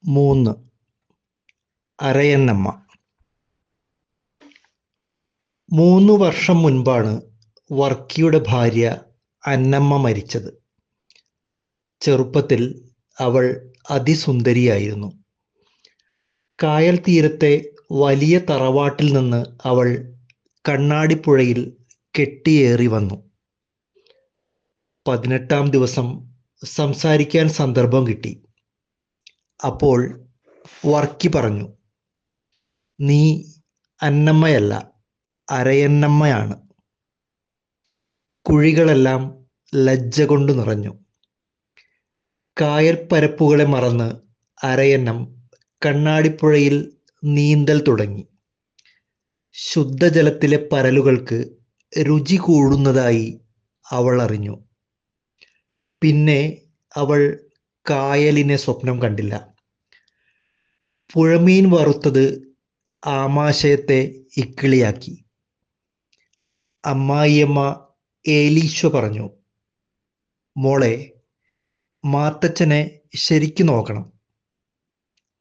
3. അരയന്നമ്മ. 3 വർഷം മുൻപാണ് വർക്കിയുടെ ഭാര്യ അന്നമ്മ മരിച്ചത്. ചെറുപ്പത്തിൽ അവൾ അതിസുന്ദരിയായിരുന്നു. കായൽ തീരത്തെ വലിയ തറവാട്ടിൽ നിന്ന് അവൾ കണ്ണാടിപ്പുഴയിൽ കെട്ടിയേറി വന്നു. 18-ാം ദിവസം സംസാരിക്കാൻ സന്ദർഭം കിട്ടി. അപ്പോൾ വർക്കി പറഞ്ഞു, "നീ അന്നമ്മയല്ല, അരയന്നമ്മയാണ്." കുഴികളെല്ലാം ലജ്ജ കൊണ്ട് നിറഞ്ഞു. കായൽ പരപ്പുകളെ മറന്ന് അരയന്നം കണ്ണാടിപ്പുഴയിൽ നീന്തൽ തുടങ്ങി. ശുദ്ധജലത്തിലെ പരലുകൾക്ക് രുചി കൂടുന്നതായി അവൾ അറിഞ്ഞു. പിന്നെ അവൾ കായലിനെ സ്വപ്നം കണ്ടില്ല. പുഴമീൻ വറുത്തത് ആമാശയത്തെ ഇക്കിളിയാക്കി. അമ്മായിയമ്മ ഏലീശ പറഞ്ഞു, "മോളെ, മാത്തച്ഛനെ ശരിക്കു നോക്കണം."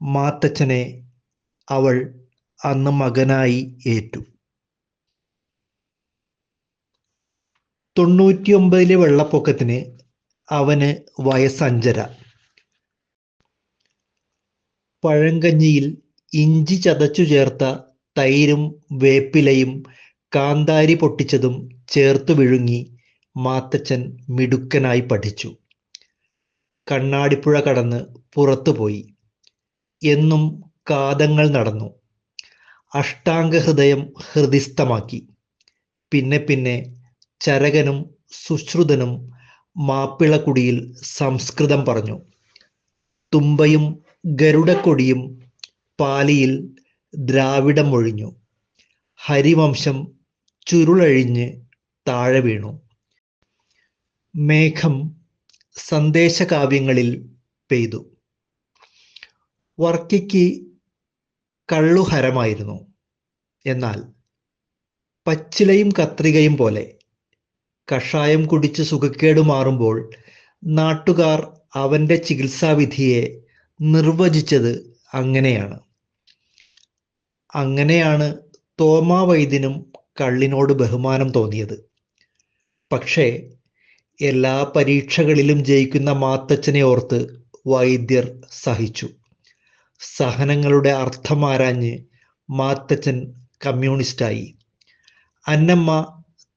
മാത്തച്ഛനെ അവൾ അന്ന് മകനായി ഏറ്റു. 99-ലെ വെള്ളപ്പൊക്കത്തിന് അവന് വയസ്സ് 5.5. പഴങ്കഞ്ഞിയിൽ ഇഞ്ചി ചതച്ചു ചേർത്ത തൈരും വേപ്പിലയും കാന്താരി പൊട്ടിച്ചതും ചേർത്തു വിഴുങ്ങി മാത്തച്ഛൻ മിടുക്കനായി പഠിച്ചു. കണ്ണാടിപ്പുഴ കടന്ന് പുറത്തുപോയി. എന്നും കാതങ്ങൾ നടന്നു. അഷ്ടാംഗഹൃദയം ഹൃദിസ്ഥമാക്കി. പിന്നെ പിന്നെ ചരകനും സുശ്രുതനും മാപ്പിളക്കുടിയിൽ സംസ്കൃതം പറഞ്ഞു. തുമ്പയും ഗരുഡക്കൊടിയും പാലിയിൽ ദ്രാവിഡം ഒഴിഞ്ഞു. ഹരിവംശം ചുരുളഴിഞ്ഞ് താഴെ വീണു. മേഘം സന്ദേശകാവ്യങ്ങളിൽ പെയ്തു. വർക്കിക്ക് കള്ളുഹരമായിരുന്നു. എന്നാൽ പച്ചിലയും കത്രികയും പോലെ കഷായം കുടിച്ച് സുഖക്കേട് മാറുമ്പോൾ നാട്ടുകാർ അവൻ്റെ ചികിത്സാവിധിയെ നിർവചിച്ചത് അങ്ങനെയാണ്. അങ്ങനെയാണ് തോമാ വൈദ്യനും കള്ളിനോട് ബഹുമാനം തോന്നിയത്. പക്ഷേ എല്ലാ പരീക്ഷകളിലും ജയിക്കുന്ന മാത്തച്ഛനെ ഓർത്ത് വൈദ്യർ സഹിച്ചു. സഹനങ്ങളുടെ അർത്ഥമാരാഞ്ഞ് മാത്തച്ഛൻ കമ്മ്യൂണിസ്റ്റായി. അന്നമ്മ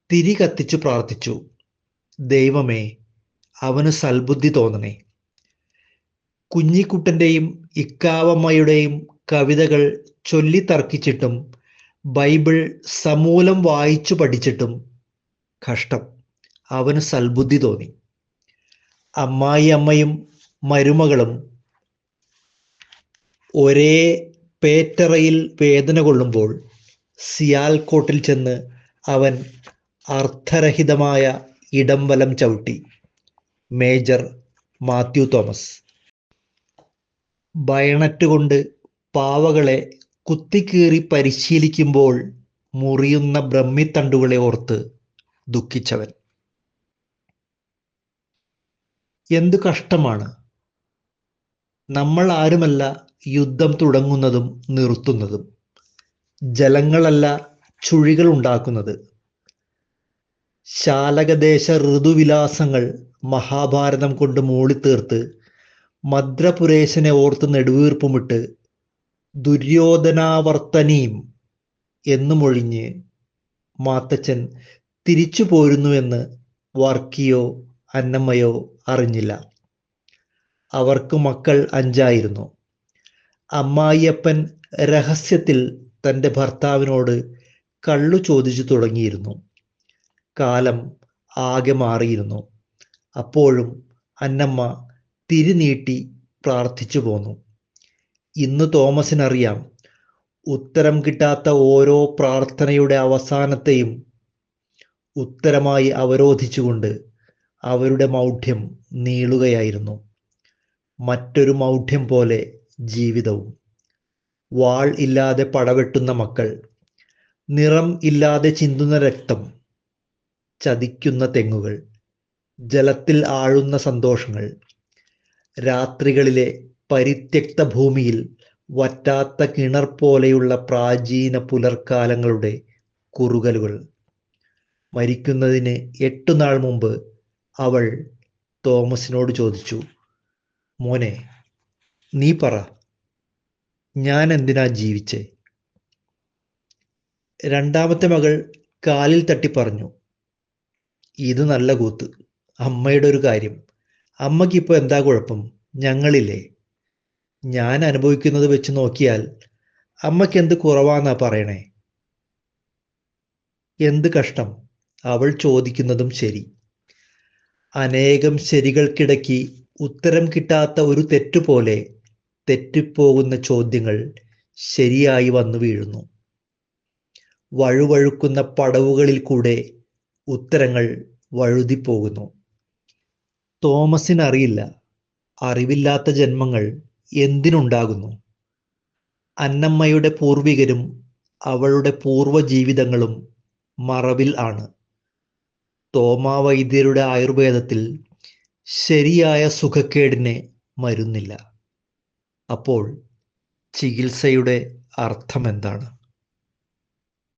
തിരി കത്തിച്ചു പ്രാർത്ഥിച്ചു, "ദൈവമേ, അവന് സൽബുദ്ധി തോന്നണേ." കുഞ്ഞിക്കുട്ടൻ്റെയും ഇക്കാവമ്മയുടെയും കവിതകൾ ചൊല്ലിത്തർക്കിച്ചിട്ടും ബൈബിൾ സമൂലം വായിച്ചു പഠിച്ചിട്ടും കഷ്ടം, അവന് സൽബുദ്ധി തോന്നി. അമ്മായി അമ്മയും മരുമകളും ഒരേ പേറ്ററയിൽ വേദന കൊള്ളുമ്പോൾ സിയാൽക്കോട്ടിൽ ചെന്ന് അവൻ അർത്ഥരഹിതമായ ഇടംവലം ചവിട്ടി. Major Mathew Thomas. ബയണറ്റ് കൊണ്ട് പാവകളെ കുത്തിക്കീറി പരിശീലിക്കുമ്പോൾ മുറിയുന്ന ബ്രഹ്മിത്തണ്ടുകളെ ഓർത്ത് ദുഃഖിച്ചവൻ. എന്തു കഷ്ടമാണ്! നമ്മൾ ആരുമല്ല യുദ്ധം തുടങ്ങുന്നതും നിർത്തുന്നതും. ജലങ്ങളല്ല ചുഴികൾ ഉണ്ടാക്കുന്നത്. ശാലകദേശ ഋതുവിലാസങ്ങൾ മഹാഭാരതം കൊണ്ട് മൂളിത്തീർത്ത് മദ്രപുരേശനെ ഓർത്ത് നെടുവീർപ്പുമിട്ട് ദുര്യോധനാവർത്തനീം എന്നുമൊഴിഞ്ഞ് മാത്തച്ഛൻ തിരിച്ചു പോരുന്നുവെന്ന് വർക്കിയോ അന്നമ്മയോ അറിഞ്ഞില്ല. അവർക്ക് മക്കൾ 5 അമ്മായിയപ്പൻ രഹസ്യത്തിൽ തൻ്റെ ഭർത്താവിനോട് കള്ളു ചോദിച്ചു തുടങ്ങിയിരുന്നു. കാലം ആകെ മാറിയിരുന്നു. അപ്പോഴും അന്നമ്മ തിരിനീട്ടി പ്രാർത്ഥിച്ചു പോന്നു. ഇന്ന് തോമസിനറിയാം, ഉത്തരം കിട്ടാത്ത ഓരോ പ്രാർത്ഥനയുടെ അവസാനത്തെയും ഉത്തരമായി അവരോധിച്ചുകൊണ്ട് അവരുടെ മൗഢ്യം നീളുകയായിരുന്നു. മറ്റൊരു മൗഢ്യം പോലെ ജീവിതവും. വാൾ ഇല്ലാതെ പടവെട്ടുന്ന മക്കൾ, നിറം ഇല്ലാതെ ചിന്തുന്ന രക്തം, ചതിക്കുന്ന തെങ്ങുകൾ, ജലത്തിൽ ആഴുന്ന സന്തോഷങ്ങൾ, രാത്രികളിലെ പരിത്യക്ത ഭൂമിയിൽ വറ്റാത്ത കിണർ പോലെയുള്ള പ്രാചീന പുലർക്കാലങ്ങളുടെ കുറുകലുകൾ. മരിക്കുന്നതിന് 8 നാൾ മുമ്പ് അവൾ തോമസിനോട് ചോദിച്ചു, മോനെ, നീ പറ, ഞാൻ എന്തിനാ ജീവിച്ചേ? രണ്ടാമത്തെ മകൾ കാലിൽ തട്ടി പറഞ്ഞു, ഇത് നല്ല കൂത്ത്. അമ്മയുടെ ഒരു കാര്യം, അമ്മയ്ക്കിപ്പോൾ എന്താ കുഴപ്പം? ഞങ്ങളില്ലേ? ഞാൻ അനുഭവിക്കുന്നത് വെച്ച് നോക്കിയാൽ അമ്മയ്ക്ക് എന്ത് കുറവാന്നാ പറയണേ? എന്ത് കഷ്ടം, അവൾ ചോദിക്കുന്നതും ശരി. അനേകം ശരികൾക്കിടയ്ക്ക് ഉത്തരം കിട്ടാത്ത ഒരു തെറ്റുപോലെ തെറ്റിപ്പോകുന്ന ചോദ്യങ്ങൾ ശരിയായി വന്നു വീഴുന്നു. വഴുവഴുക്കുന്ന പടവുകളിൽ കൂടെ ഉത്തരങ്ങൾ വഴുതിപ്പോകുന്നു. തോമസിനറിയില്ല, അറിവില്ലാത്ത ജന്മങ്ങൾ എന്തിനുണ്ടാകുന്നു. അന്നമ്മയുടെ പൂർവികരും അവളുടെ പൂർവ്വ ജീവിതങ്ങളും മറവിൽ ആണ്. തോമാ വൈദ്യരുടെ ആയുർവേദത്തിൽ ശരിയായ സുഖക്കേടിന് മരുന്നില്ല. അപ്പോൾ ചികിത്സയുടെ അർത്ഥം എന്താണ്?